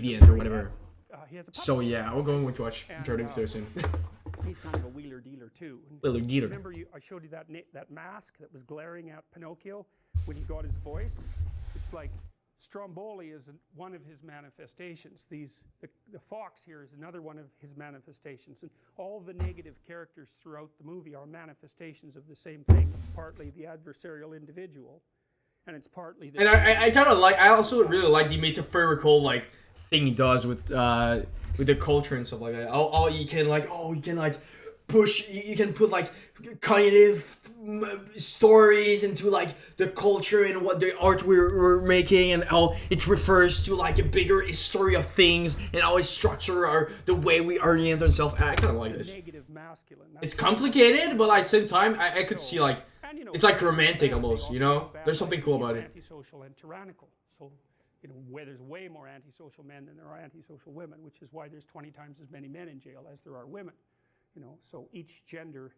deviant or whatever. He has a So puppet. yeah, we're going to watch Jordan Peterson. He's kind of a wheeler dealer too. Wheeler dealer. Remember, I showed you that mask that was glaring at Pinocchio when he got his voice. It's like Stromboli is one of his manifestations. The fox here is another one of his manifestations, and all the negative characters throughout the movie are manifestations of the same thing. It's partly the adversarial individual, and it's partly the. And I kind of like. I also really like the metaphorical like thing he does with the culture and stuff like that. Oh, you can like push. You can put like cognitive stories into like the culture and what the art we're making, and how it refers to like a bigger history of things and how it structure or the way we orient ourselves. I kind of like this. Negative masculine. It's complicated, but at the same time, I could see like it's like romantic almost. You know, there's something cool about it. Antisocial and tyrannical. So, where there's way more antisocial men than there are antisocial women, which is why there's 20 times as many men in jail as there are women. So each gender,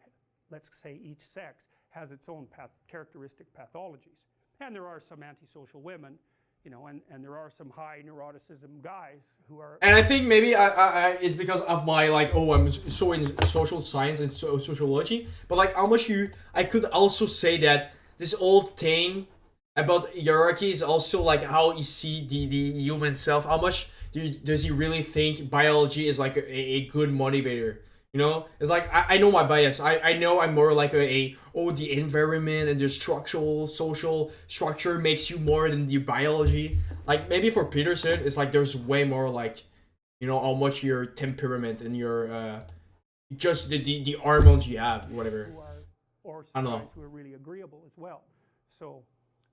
let's say each sex, has its own characteristic pathologies. And there are some antisocial women, and there are some high neuroticism guys who are. And I think maybe it's because of my like, I'm so in social science and sociology, but like how much I could also say that this old thing about hierarchy is also like how you see the human self. How much does he really think biology is like a good motivator? It's like I know my bias. I know I'm more like the environment and the structural social structure makes you more than the biology. Like maybe for Peterson, it's like there's way more like, how much your temperament and your just the hormones you have, whatever. Or some guys who are really agreeable as well. So,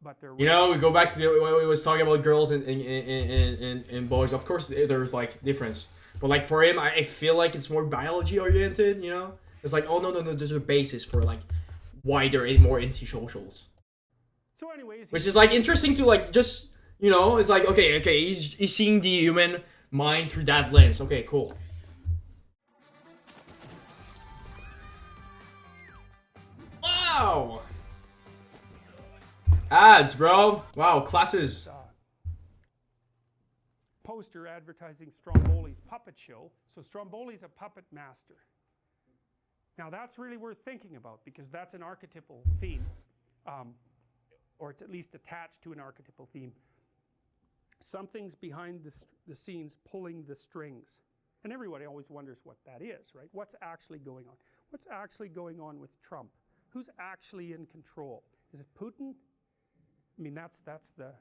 but they're. We go back to when we was talking about girls and boys. Of course, there's like difference. But like for him, I feel like it's more biology oriented, It's like, no, there's a basis for like why they're more anti-socials. So anyways, which is like interesting to like just, it's like, okay, he's seeing the human mind through that lens. Okay, cool. Wow! Ads, bro. Wow, classes. Poster advertising Stromboli's puppet show. So Stromboli's a puppet master. Now that's really worth thinking about, because that's an archetypal theme, or it's at least attached to an archetypal theme. Something's behind the scenes pulling the strings, and everybody always wonders what that is, right? What's actually going on? What's actually going on with Trump? Who's actually in control? Is it Putin? I mean, that's the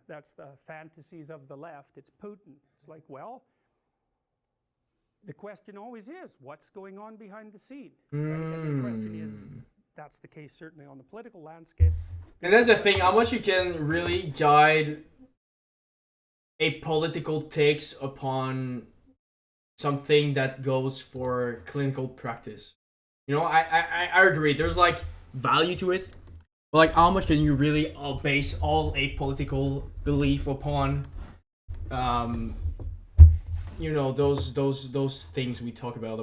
fantasies of the left. It's Putin. It's like, well, the question always is, what's going on behind the scene? Right? And the question is, that's the case certainly on the political landscape. And that's the thing, how much you can really guide a political takes upon something that goes for clinical practice. I agree. There's like value to it. But like, how much can you really base all a political belief upon, those things we talk about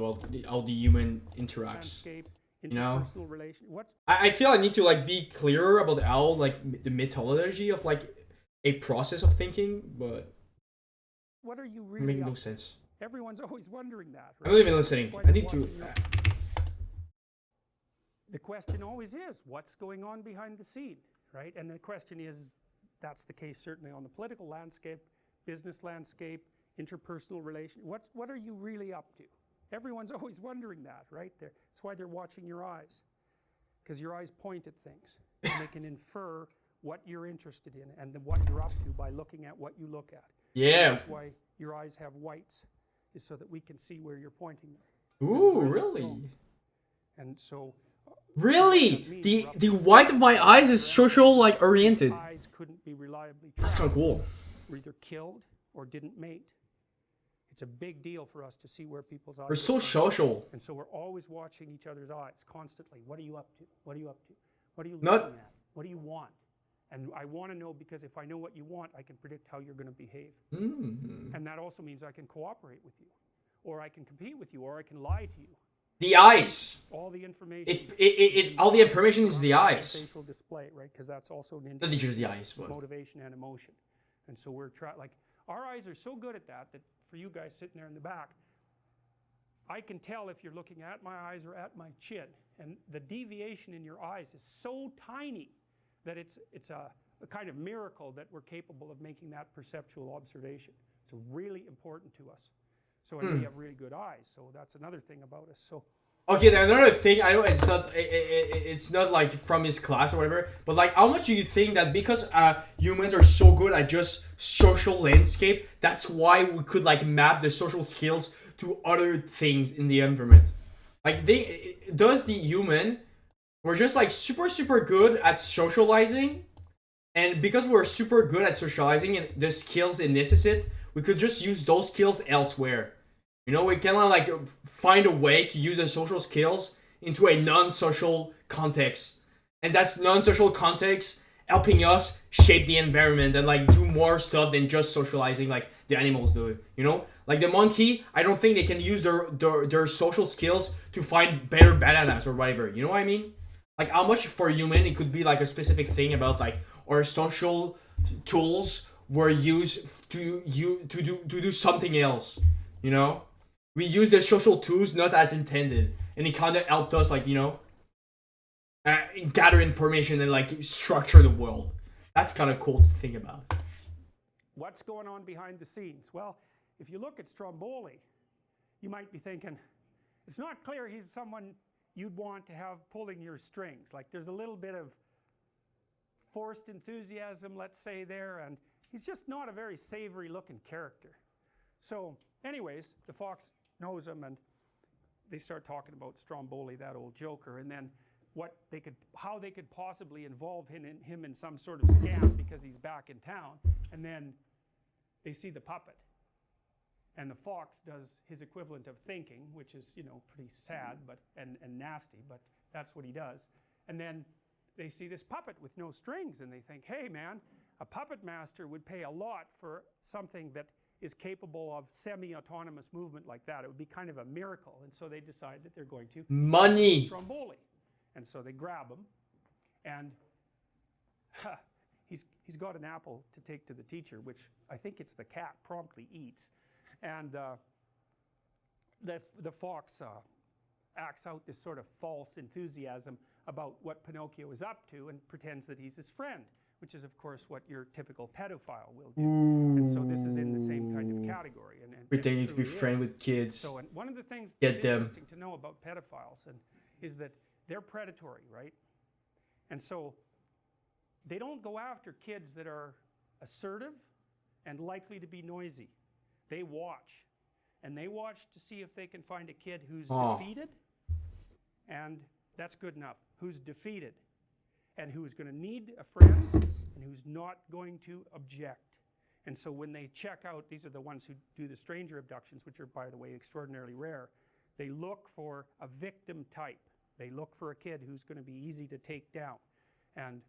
how the human interacts. Interpersonal relation. I feel I need to like be clearer about how like the methodology of like a process of thinking, but what are you really? Make no sense. Everyone's always wondering that. Right? I'm not even listening. I need to. The question always is, what's going on behind the scene, right? And the question is, that's the case certainly on the political landscape, business landscape, interpersonal relation. What are you really up to? Everyone's always wondering that, right? That's why they're watching your eyes, because your eyes point at things, and they can infer what you're interested in and what you're up to by looking at what you look at. Yeah. And that's why your eyes have whites, is so that we can see where you're pointing them. Ooh, really? And so. Really? The white of my eyes is social like oriented. Eyes couldn't be reliably That's kind of cool. Were either killed or didn't mate. It's a big deal for us to see where people's eyes We're so social. And so we're always watching each other's eyes constantly. What are you up to? What are you up to? What are you looking at? What do you want? And I want to know, because if I know what you want, I can predict how you're going to behave. And that also means I can cooperate with you, or I can compete with you, or I can lie to you. The eyes. All the information. All the information is the eyes. Facial display, right? Because that's also an indicator of the eyes, but motivation and emotion. And so we're like our eyes are so good at that for you guys sitting there in the back, I can tell if you're looking at my eyes or at my chin. And the deviation in your eyes is so tiny that it's a kind of miracle that we're capable of making that perceptual observation. It's really important to us. So, and we have really good eyes. So that's another thing about us. So. Okay, then another thing, I know it's not like from his class or whatever, but like how much do you think that because humans are so good at just social landscape, that's why we could like map the social skills to other things in the environment? Like does the human, we're just like super good at socializing, and because we're super good at socializing and the skills they necessitate, we could just use those skills elsewhere. You know, we can like find a way to use the social skills into a non-social context. And that's non-social context helping us shape the environment and like do more stuff than just socializing like the animals do. You know? Like the monkey, I don't think they can use their social skills to find better bananas or whatever. You know what I mean? Like how much for a human it could be like a specific thing about like our social tools were used to do something else. You know? We use the social tools not as intended, and it kind of helped us, like, you know, gather information and like structure the world. That's kind of cool to think about. What's going on behind the scenes? Well, if you look at Stromboli, you might be thinking, it's not clear he's someone you'd want to have pulling your strings. Like there's a little bit of forced enthusiasm, let's say, there, and he's just not a very savory looking character. So anyways, the fox knows him, and they start talking about Stromboli, that old joker, and then how they could possibly involve him in some sort of scam because he's back in town. And then they see the puppet, and the fox does his equivalent of thinking, which is, you know, pretty sad and nasty, but that's what he does. And then they see this puppet with no strings, and they think, hey man, a puppet master would pay a lot for something that is capable of semi-autonomous movement like that. It would be kind of a miracle. And so they decide that they're going to money Stromboli. And so they grab him, and he's got an apple to take to the teacher, which I think it's the cat promptly eats. And the fox acts out this sort of false enthusiasm about what Pinocchio is up to and pretends that he's his friend, which is, of course, what your typical pedophile will do. And so this is in the same kind of category. And pretending to be friends with kids. So and one of the things that's interesting to know about pedophiles is that they're predatory, right? And so they don't go after kids that are assertive and likely to be noisy. They watch. And they watch to see if they can find a kid who's defeated, and that's good enough. Who's defeated, and who's going to need a friend, and who's not going to object. And so when they check out, these are the ones who do the stranger abductions, which are, by the way, extraordinarily rare. They look for a victim type. They look for a kid who's going to be easy to take down. And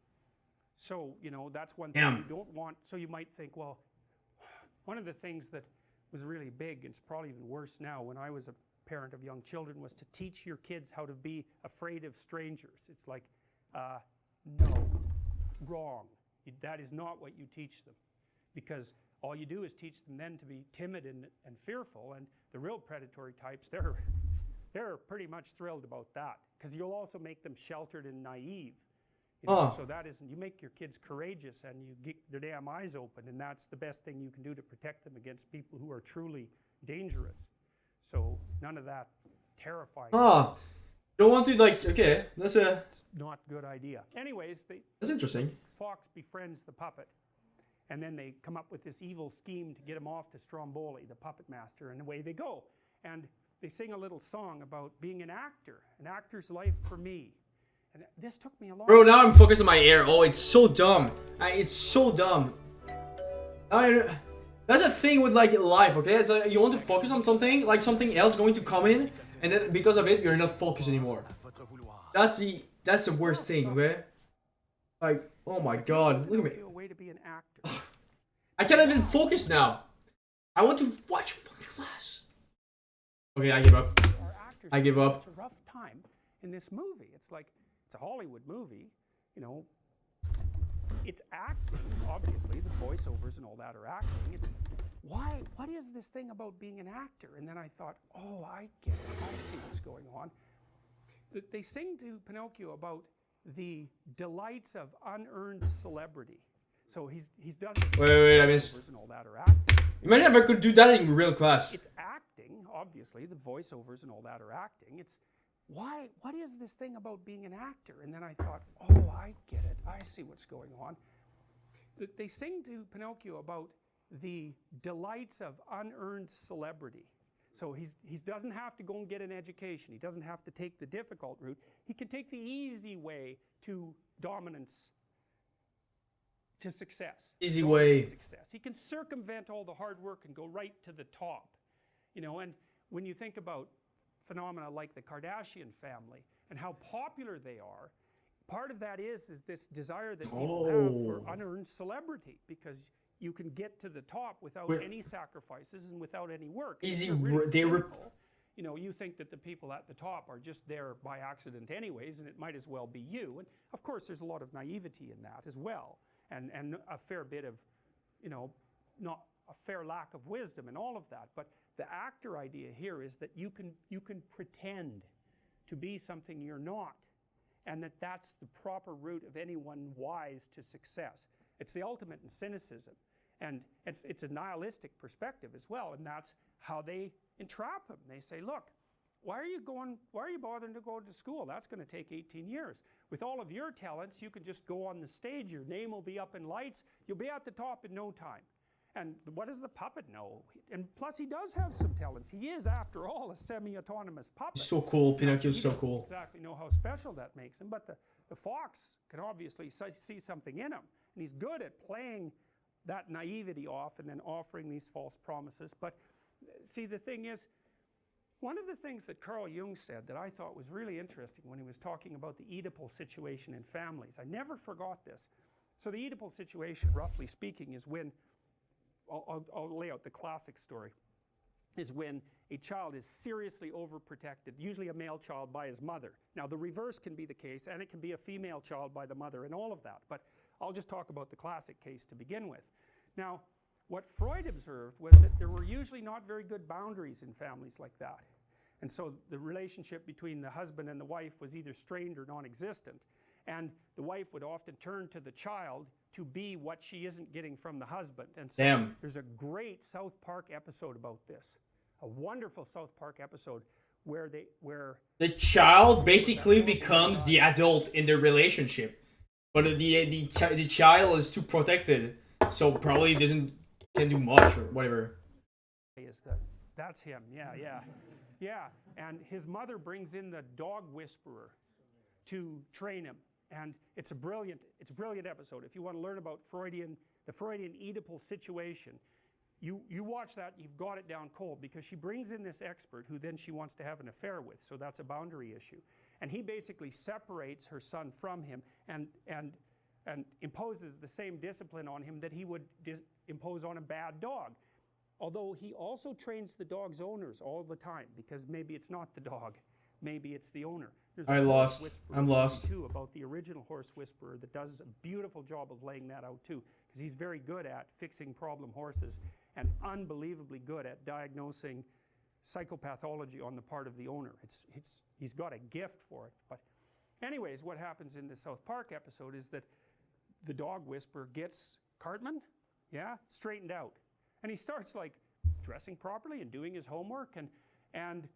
so, you know, that's one thing you don't want. So you might think, well, one of the things that was really big, and it's probably even worse now, when I was a parent of young children, was to teach your kids how to be afraid of strangers. It's like, no, wrong. That is not what you teach them, because all you do is teach them then to be timid and fearful, and the real predatory types, they're pretty much thrilled about that, because you'll also make them sheltered and naive. You know, so that isn't, you make your kids courageous and you get their damn eyes open, and that's the best thing you can do to protect them against people who are truly dangerous. So none of that terrifying. Don't want to, like, okay, that's it's not a good idea. Anyways, that's interesting. Fox befriends the puppet, and then they come up with this evil scheme to get him off to Stromboli, the puppet master, and away they go. And they sing a little song about being an actor's life for me. And this took me a long time. Bro, now I'm focused on my hair. Oh, it's so dumb. It's so dumb. That's a thing with like life, okay? It's like you want to focus on something, like something else going to come in, and then because of it, you're not focused anymore. That's the worst thing, okay? Like, oh my god, look at me. A way to be an actor. I can't even focus now. I want to watch fucking class. Okay, I give up. I give up. It's a rough time in this movie. It's like, it's a Hollywood movie, you know. It's acting, obviously. The voiceovers and all that are acting. what is this thing about being an actor? And then I thought, oh, I get it. I see what's going on. They sing to Pinocchio about the delights of unearned celebrity. So he's done Wait, I missed. And all that are acting. Imagine if I could do that in real class. It's acting, obviously. The voiceovers and all that are acting. It's what is this thing about being an actor? And then I thought, oh, I get it. I see what's going on. They sing to Pinocchio about the delights of unearned celebrity. So he doesn't have to go and get an education. He doesn't have to take the difficult route. He can take the easy way to dominance, to success. Easy way. Success. He can circumvent all the hard work and go right to the top. You know, and when you think about phenomena like the Kardashian family and how popular they are, part of that is this desire that people have for unearned celebrity, because you can get to the top without any sacrifices and without any work. Easy. You know, you think that the people at the top are just there by accident anyways, and it might as well be you. And of course, there's a lot of naivety in that as well, and a fair bit of, you know, not a fair lack of wisdom and all of that. But the actor idea here is that you can pretend to be something you're not, and that's the proper route of anyone wise to success. It's the ultimate in cynicism, and it's a nihilistic perspective as well, and that's how they entrap him. They say, look, why are you bothering to go to school? That's going to take 18 years. With all of your talents, you can just go on the stage, your name will be up in lights, you'll be at the top in no time. And what does the puppet know? And plus, he does have some talents. He is, after all, a semi-autonomous puppet. So cool. Pinocchio's so cool. Exactly know how special that makes him, but the fox can obviously see something in him, and he's good at playing that naivety off and then offering these false promises. But see, the thing is, one of the things that Carl Jung said that I thought was really interesting when he was talking about the Oedipal situation in families, I never forgot this. So the Oedipal situation, roughly speaking, is when, I'll lay out the classic story, is when a child is seriously overprotected, usually a male child by his mother. Now the reverse can be the case, and it can be a female child by the mother and all of that, but I'll just talk about the classic case to begin with. Now, what Freud observed was that there were usually not very good boundaries in families like that. And so the relationship between the husband and the wife was either strained or non-existent. And the wife would often turn to the child to be what she isn't getting from the husband. And so there's a great South Park episode about this. A wonderful South Park episode where the child basically becomes the adult in the relationship. But the child is too protected, so probably can do much or whatever. That's him, yeah. And his mother brings in the dog whisperer to train him, and it's a brilliant episode. If you want to learn about the Freudian Oedipal situation, you watch that. You've got it down cold, because she brings in this expert who then she wants to have an affair with. So that's a boundary issue. And he basically separates her son from him and imposes the same discipline on him that he would impose on a bad dog. Although he also trains the dog's owners all the time, because maybe it's not the dog, maybe it's the owner. I'm lost. Too, about the original horse whisperer that does a beautiful job of laying that out too, because he's very good at fixing problem horses and unbelievably good at diagnosing psychopathology on the part of the owner. He's got a gift for it. But anyways, what happens in the South Park episode is that the dog whisperer gets Cartman, straightened out. And he starts like dressing properly and doing his homework, and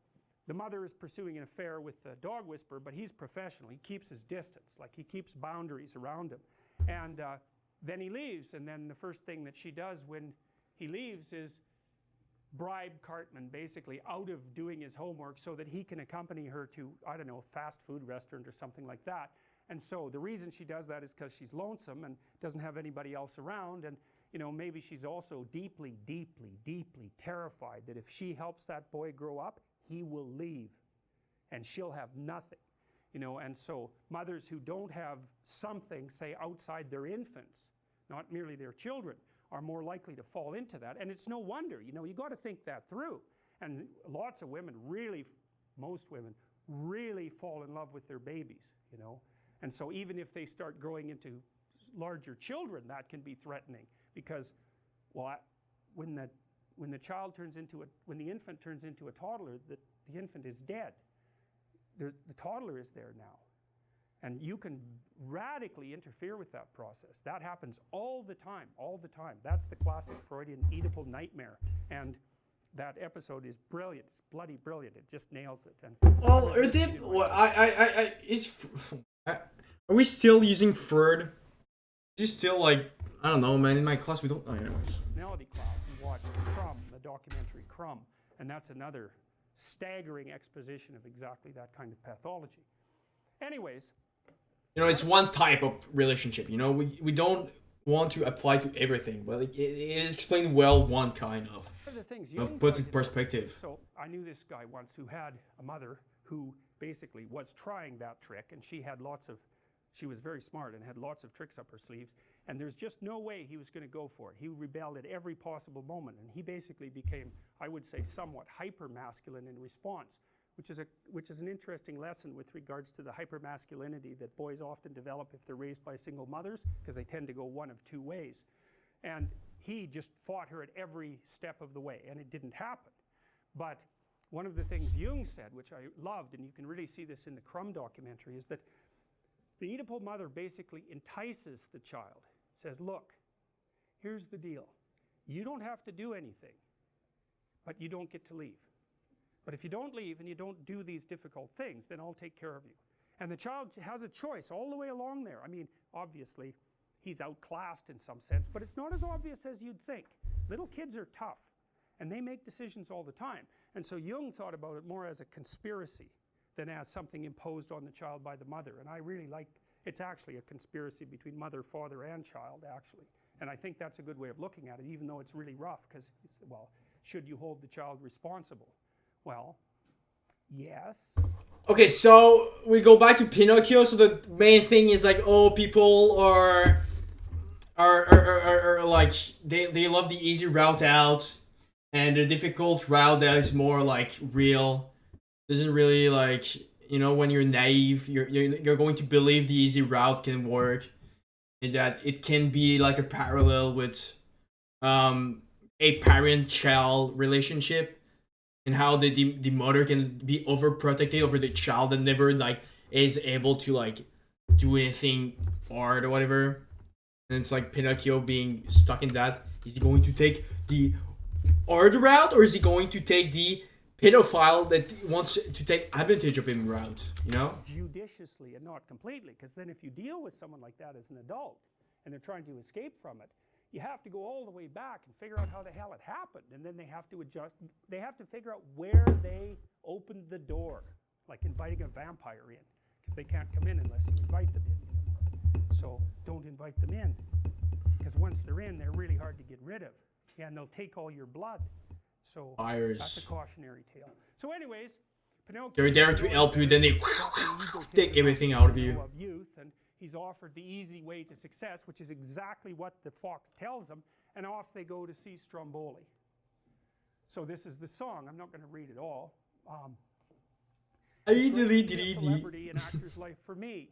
the mother is pursuing an affair with the dog whisperer, but he's professional. He keeps his distance, like he keeps boundaries around him. And then he leaves, and then the first thing that she does when he leaves is bribe Cartman basically out of doing his homework so that he can accompany her to, I don't know, a fast food restaurant or something like that. And so the reason she does that is because she's lonesome and doesn't have anybody else around, and you know, maybe she's also deeply, deeply, deeply terrified that if she helps that boy grow up, he will leave and she'll have nothing. You know, and so mothers who don't have something, say, outside their infants, not merely their children, are more likely to fall into that. And it's no wonder, you know, you got to think that through. And lots of women most women really fall in love with their babies, you know. And so even if they start growing into larger children, that can be threatening, because, well, when the when the child turns into when the infant turns into a toddler, the infant is dead. The toddler is there now. And you can radically interfere with that process. That happens all the time, all the time. That's the classic Freudian Oedipal nightmare. And that episode is brilliant. It's bloody brilliant. It just nails it. And well, are we still using Freud? Is he still like, I don't know, man. In my class, we don't. Oh, anyways. Melody class, and watch Crumb, the documentary Crumb, and that's another staggering exposition of exactly that kind of pathology. Anyways. It's one type of relationship. We don't want to apply to everything, but it is explained well one kind of. One of the things puts it in perspective. So I knew this guy once who had a mother who basically was trying that trick, and she was very smart and had lots of tricks up her sleeves, and there's just no way he was going to go for it. He rebelled at every possible moment, and he basically became, I would say, somewhat hyper-masculine in response, which is an interesting lesson with regards to the hypermasculinity that boys often develop if they're raised by single mothers, because they tend to go one of two ways. And he just fought her at every step of the way, and it didn't happen. But one of the things Jung said, which I loved, and you can really see this in the Crumb documentary, is that the Oedipal mother basically entices the child, says, look, here's the deal. You don't have to do anything, but you don't get to leave. But if you don't leave and you don't do these difficult things, then I'll take care of you. And the child has a choice all the way along there. I mean, obviously, he's outclassed in some sense, but it's not as obvious as you'd think. Little kids are tough, and they make decisions all the time. And so Jung thought about it more as a conspiracy than as something imposed on the child by the mother. And I really like, it's actually a conspiracy between mother, father, and child, actually. And I think that's a good way of looking at it, even though it's really rough, because, well, should you hold the child responsible? Well, yes. Okay, so we go back to Pinocchio. So the main thing is like, oh, people are like they love the easy route out, and the difficult route that is more like real. Doesn't really like, when you're naive, you're going to believe the easy route can work, and that it can be like a parallel with a parent-child relationship. And how the mother can be overprotective over the child and never like is able to like do anything hard or whatever. And it's like Pinocchio being stuck in that. Is he going to take the hard route, or is he going to take the pedophile that wants to take advantage of him route? Judiciously and not completely, because then if you deal with someone like that as an adult and they're trying to escape from it, you have to go all the way back and figure out how the hell it happened. And then they have to adjust. They have to figure out where they opened the door, like inviting a vampire in, because they can't come in unless you invite them in. So don't invite them in, because once they're in, they're really hard to get rid of. Yeah, and they'll take all your blood. So that's a cautionary tale. So anyways, Pinocchio... They're there to help you, then they take everything out of you. And he's offered the easy way to success, which is exactly what the fox tells him, and off they go to see Stromboli. So this is the song. I'm not going to read it all. It's going to be a celebrity in actor's life for me.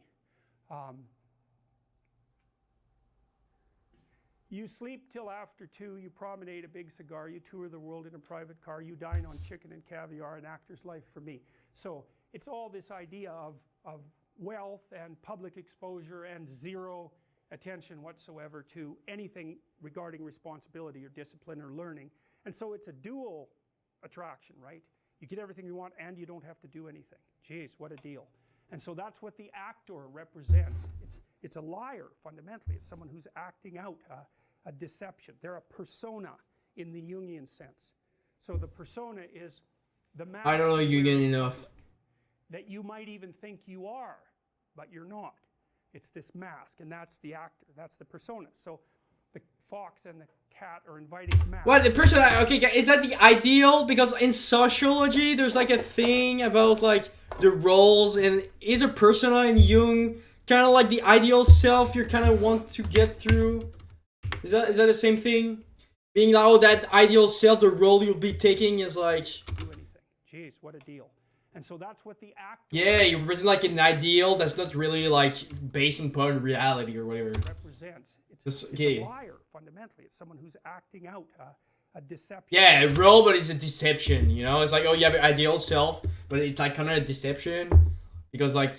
You sleep till after 2, you promenade a big cigar, you tour the world in a private car, you dine on chicken and caviar, an actor's life for me. So it's all this idea of wealth and public exposure and zero attention whatsoever to anything regarding responsibility or discipline or learning. And so it's a dual attraction, right? You get everything you want and you don't have to do anything. Jeez, what a deal. And so that's what the actor represents. It's a liar, fundamentally. It's someone who's acting out a deception. They're a persona in the Jungian sense. So the persona is the mask. I don't know Jungian enough. That you might even think you are, but you're not. It's this mask, and that's the actor. That's the persona. So the fox and the cat are inviting mask. What, the persona? Okay, is that the ideal? Because in sociology, there's like a thing about like the roles, and is a persona in Jung kind of like the ideal self you kind of want to get through? Is that the same thing? Being now that ideal self, the role you'll be taking is like... Do anything. Jeez, what a deal. And so that's what the actor... Yeah, you represent like an ideal that's not really like based upon reality or whatever. Represents. It's a liar, fundamentally. It's someone who's acting out a deception. Yeah, a role, but it's a deception. You know, it's like, oh, you have an ideal self, but it's like kind of a deception because like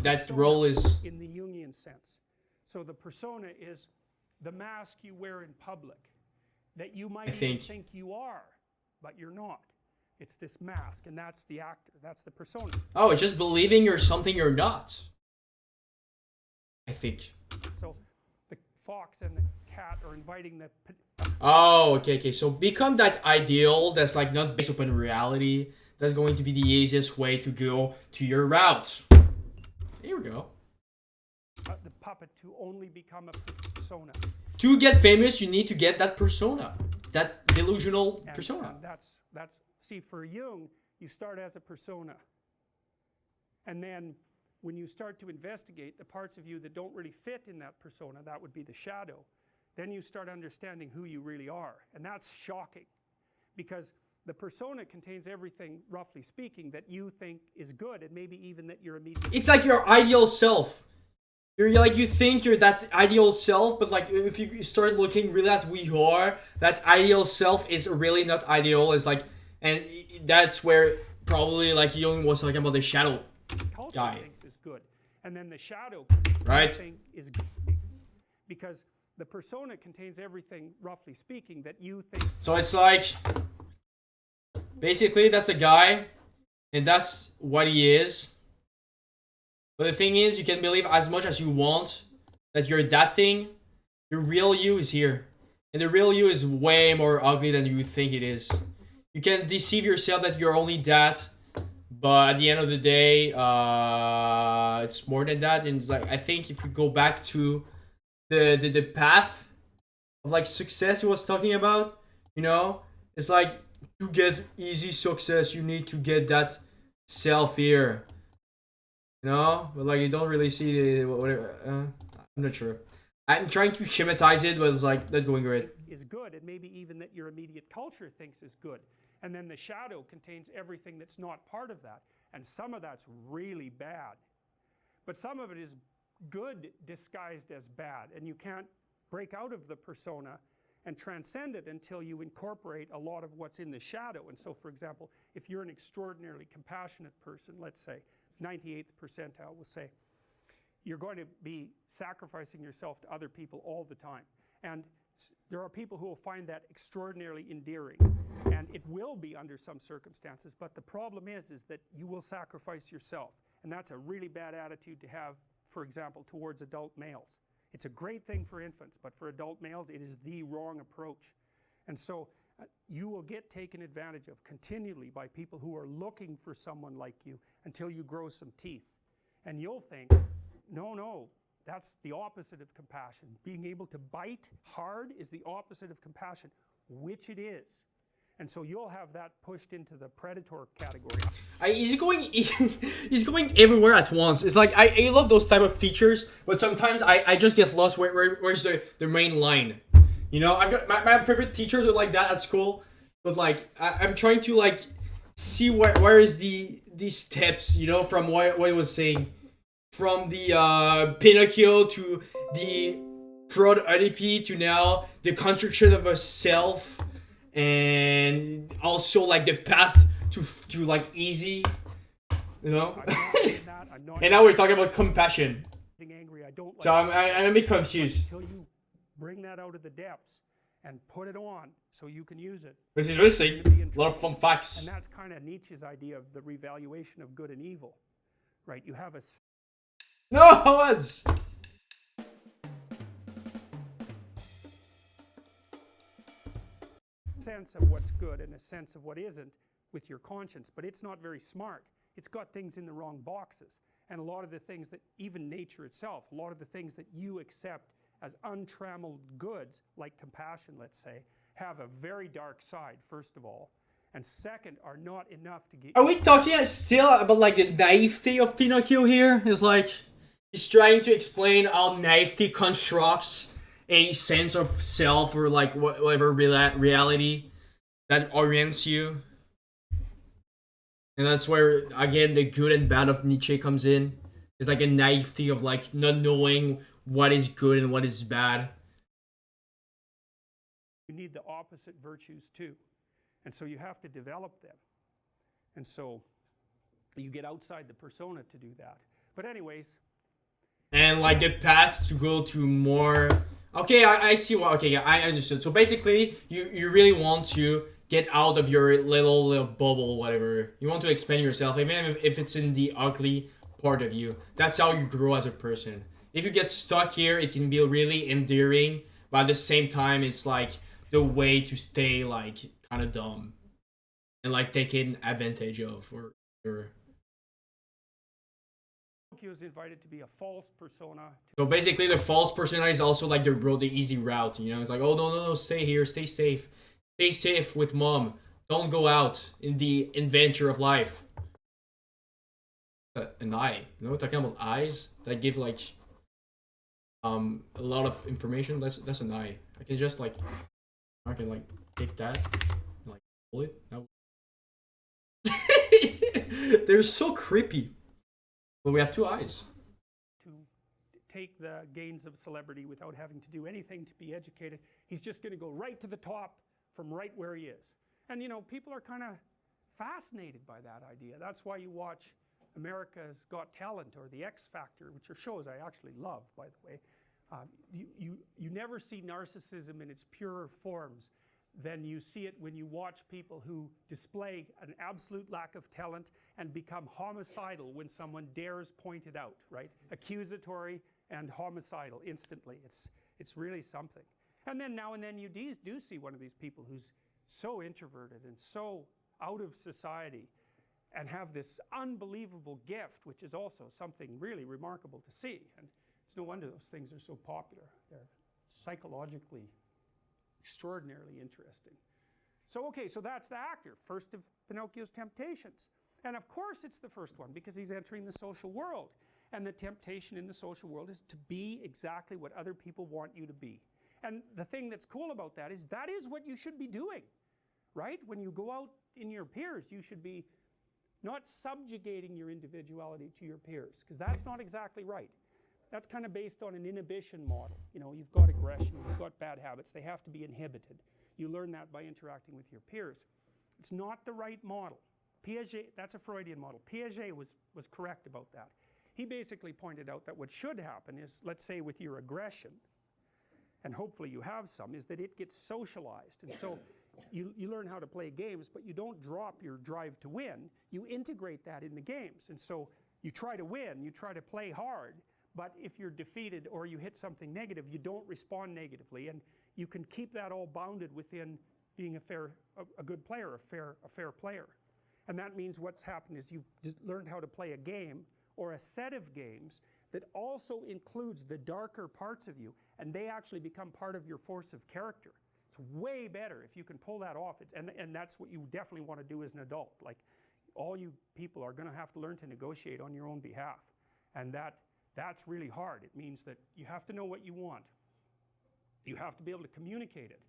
that Persona role is. in the Jungian sense. So the persona is the mask you wear in public that you might even think you are, but you're not. It's this mask, and that's the actor. That's the persona. Oh, it's just believing you're something you're not. I think. So the fox and the cat are inviting the. Oh, okay. So become that ideal that's like not based upon reality. That's going to be the easiest way to go to your route. Here we go. The puppet to only become a persona. To get famous, you need to get that persona, that delusional persona. And that's see, for Jung, you start as a persona, and then when you start to investigate the parts of you that don't really fit in that persona, that would be the shadow. Then you start understanding who you really are, and that's shocking, because the persona contains everything, roughly speaking, that you think is good, and maybe even that you're immediately. It's like your ideal self. You're like, you think you're that ideal self, but like if you start looking really at who you are, that ideal self is really not ideal. It's like, and that's where probably like Jung was talking about the shadow guy. Thinks is good, and then the shadow right thing is good, because the persona contains everything, roughly speaking, that you think. So it's like, basically that's the guy, and that's what he is. But the thing is, you can believe as much as you want that you're that thing. Your real you is here. And the real you is way more ugly than you think it is. You can deceive yourself that you're only that. But at the end of the day, it's more than that. And it's like, I think if you go back to the path of like success he was talking about, you know, it's like to get easy success, you need to get that self here. You know, but like you don't really see the whatever. I'm not sure. I'm trying to schematize it, but it's like not going great. Is good, and maybe even that your immediate culture thinks is good, and then the shadow contains everything that's not part of that, and some of that's really bad, but some of it is good disguised as bad, and you can't break out of the persona and transcend it until you incorporate a lot of what's in the shadow. And so, for example, if you're an extraordinarily compassionate person, let's say. 98th percentile will say, you're going to be sacrificing yourself to other people all the time. And there are people who will find that extraordinarily endearing. And it will be under some circumstances, but the problem is that you will sacrifice yourself. And that's a really bad attitude to have, for example, towards adult males. It's a great thing for infants, but for adult males, it is the wrong approach. And so you will get taken advantage of continually by people who are looking for someone like you until you grow some teeth. And you'll think, no, that's the opposite of compassion. Being able to bite hard is the opposite of compassion, which it is. And so you'll have that pushed into the predator category. He's going everywhere at once. It's like, I love those type of teachers, but sometimes I just get lost. Where's the main line? You know, I've got my favorite teachers are like that at school, but like I'm trying to like see where is the steps, you know, from what he was saying, from the Pinocchio to the fraud Oedipe to now the construction of a self, and also like the path to like easy, you know. And now we're talking about compassion. Angry, I don't like so I'm a bit confused. Until you bring that out of the depths and put it on so you can use it. This is interesting. A lot of fun facts. And that's kind of Nietzsche's idea of the revaluation of good and evil, right? You have a it's sense of what's good and a sense of what isn't with your conscience, but it's not very smart. It's got things in the wrong boxes. And a lot of the things that even nature itself, a lot of the things that you accept as untrammeled goods, like compassion, let's say, have a very dark side, first of all, and second, are not enough to get. Are we talking still about like the naivety of Pinocchio here? It's like he's trying to explain how naivety constructs a sense of self or like whatever reality that orients you. And that's where, again, the good and bad of Nietzsche comes in. It's like a naivety of like not knowing what is good and what is bad. you need the opposite virtues too. And so you have to develop them. And so you get outside the persona to do that. But anyways. And like the path to go to more. Okay, I see what. Okay, yeah, I understood. So basically, you really want to get out of your little bubble, whatever. You want to expand yourself, even if it's in the ugly part of you. That's how you grow as a person. If you get stuck here, it can be really endearing, but at the same time, it's like the way to stay like kind of dumb and like taken advantage of, or Pinocchio is invited to be a false persona. So basically, the false persona is also like the easy route. You know, it's like, oh no, stay here, stay safe with mom. Don't go out in the adventure of life. An eye, you know, talking about eyes that give like a lot of information. That's an eye. I can just like take that and like pull it. They're so creepy. But we have two eyes. To take the gains of celebrity without having to do anything to be educated. He's just going to go right to the top from right where he is. And you know, people are kind of fascinated by that idea. That's why you watch America's Got Talent or The X Factor, which are shows I actually love, by the way. You never see narcissism in its purer forms than you see it when you watch people who display an absolute lack of talent and become homicidal when someone dares point it out, right? Accusatory and homicidal instantly. It's really something. And then now and then you do see one of these people who's so introverted and so out of society and have this unbelievable gift, which is also something really remarkable to see. And it's no wonder those things are so popular. They're psychologically extraordinarily interesting. So, okay, so that's the actor, first of Pinocchio's temptations. And of course it's the first one because he's entering the social world. And the temptation in the social world is to be exactly what other people want you to be. And the thing that's cool about that is what you should be doing, right? When you go out in your peers, you should be not subjugating your individuality to your peers, because that's not exactly right. That's kind of based on an inhibition model. You know, you've got aggression, you've got bad habits, they have to be inhibited. You learn that by interacting with your peers. It's not the right model. Piaget, that's a Freudian model. Piaget was correct about that. He basically pointed out that what should happen is, let's say with your aggression, and hopefully you have some, is that it gets socialized. And so you learn how to play games, but you don't drop your drive to win. You integrate that in the games. And so you try to win, you try to play hard, but if you're defeated or you hit something negative, you don't respond negatively. And you can keep that all bounded within being a good player, a fair player. And that means what's happened is you've learned how to play a game or a set of games that also includes the darker parts of you, and they actually become part of your force of character. It's way better if you can pull that off. And that's what you definitely want to do as an adult. Like, all you people are going to have to learn to negotiate on your own behalf. And that's really hard. It means that you have to know what you want. You have to be able to communicate it.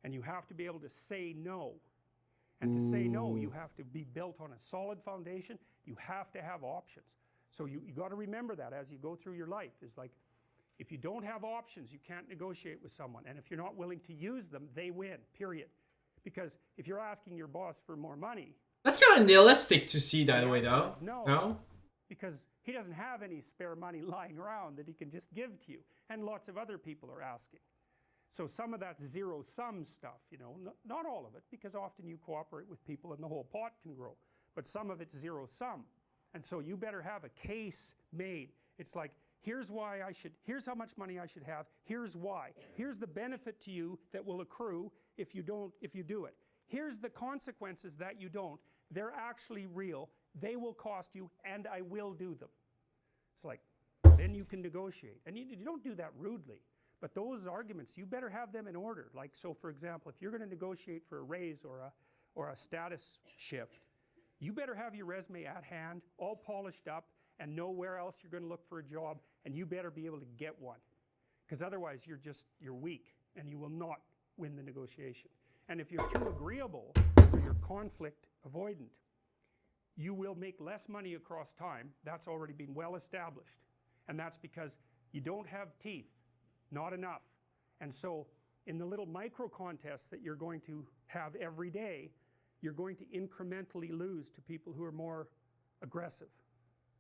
And you have to be able to say no. And to say no, you have to be built on a solid foundation. You have to have options. So you got to remember that as you go through your life. Is like, if you don't have options, you can't negotiate with someone. And if you're not willing to use them, they win, period. Because if you're asking your boss for more money... That's kind of nihilistic to see that way, though. No? Because he doesn't have any spare money lying around that he can just give to you. And lots of other people are asking. So some of that's zero-sum stuff, you know. Not all of it, because often you cooperate with people and the whole pot can grow. But some of it's zero-sum. And so you better have a case made. It's like, here's how much money I should have, here's why. Here's the benefit to you that will accrue if you do it. Here's the consequences that you don't. They're actually real. They will cost you, and I will do them. It's like, then you can negotiate. And you don't do that rudely. But those arguments, you better have them in order. Like, so for example, if you're going to negotiate for a raise or a status shift, you better have your resume at hand, all polished up, and know where else you're going to look for a job, and you better be able to get one. Because otherwise you're weak, and you will not win the negotiation. And if you're too agreeable, so you're conflict avoidant, you will make less money across time. That's already been well established. And that's because you don't have teeth, not enough. And so in the little micro contests that you're going to have every day, you're going to incrementally lose to people who are more aggressive,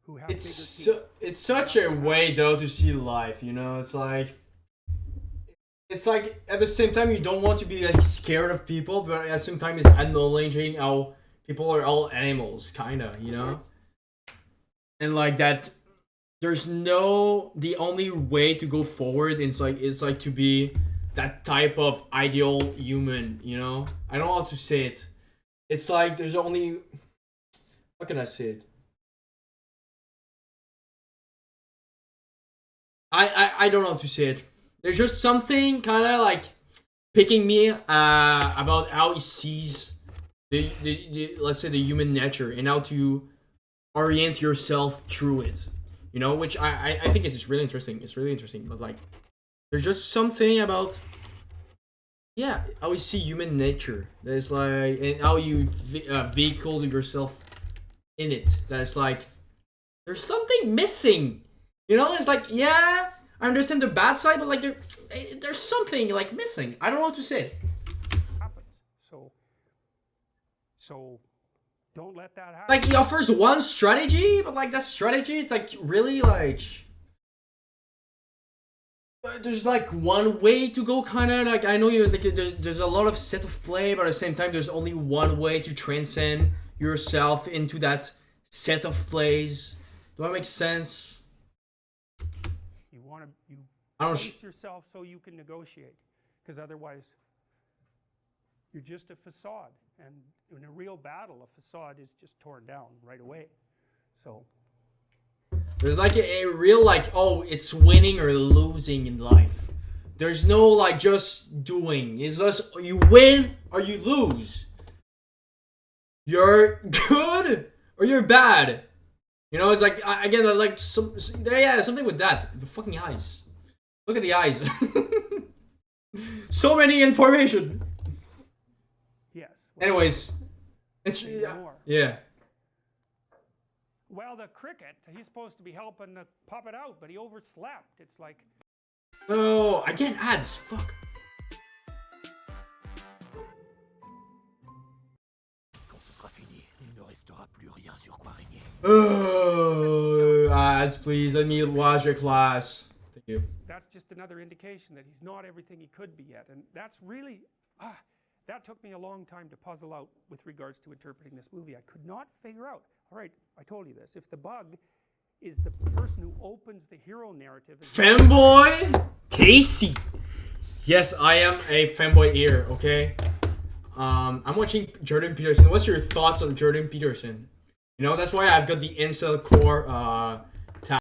who have bigger teams. It's such a way though to see life, you know. It's like at the same time you don't want to be like scared of people, but at the same time it's acknowledging how people are all animals, kinda, you know. And like that, there's the only way to go forward. It's like to be that type of ideal human, you know. I don't know how to say it. It's like there's only, how can I say it? I don't know how to say it. There's just something kind of like picking me about how he sees the let's say the human nature and how to orient yourself through it. You know, which I think it's really interesting. It's really interesting, but like there's just something about how we see human nature. There's like and how you vehicle yourself in it. That's like there's something missing. You know, it's like I understand the bad side, but like there's something like missing. I don't know what to say. Happens. So don't let that happen. Like he offers one strategy, but like that strategy is like really like there's like one way to go, kind of like I know you like there's a lot of set of play, but at the same time there's only one way to transcend yourself into that set of plays. Do that make sense? You place yourself so you can negotiate, because otherwise you're just a facade, and in a real battle a facade is just torn down right away. So there's like a real like, oh, it's winning or losing in life. There's no like just doing. It's just you win or you lose. You're good or you're bad. You know, it's like again like something with that. The fucking eyes. Look at the eyes. So many information. Yes. Well, anyways, it's yeah. Well, the cricket, he's supposed to be helping the puppet out, but he overslept. It's like... Oh, again, ads. Fuck. Quand ce sera fini, il ne restera plus rien sur quoi régner. Ads, please. Let me watch your class. Thank you. That's just another indication that he's not everything he could be yet. And that's really... that took me a long time to puzzle out with regards to interpreting this movie. I could not figure out. All right, I told you this. If the bug is the person who opens the hero narrative... Femboy Casey! Yes, I am a femboy here, okay? I'm watching Jordan Peterson. What's your thoughts on Jordan Peterson? You know, that's why I've got the incel core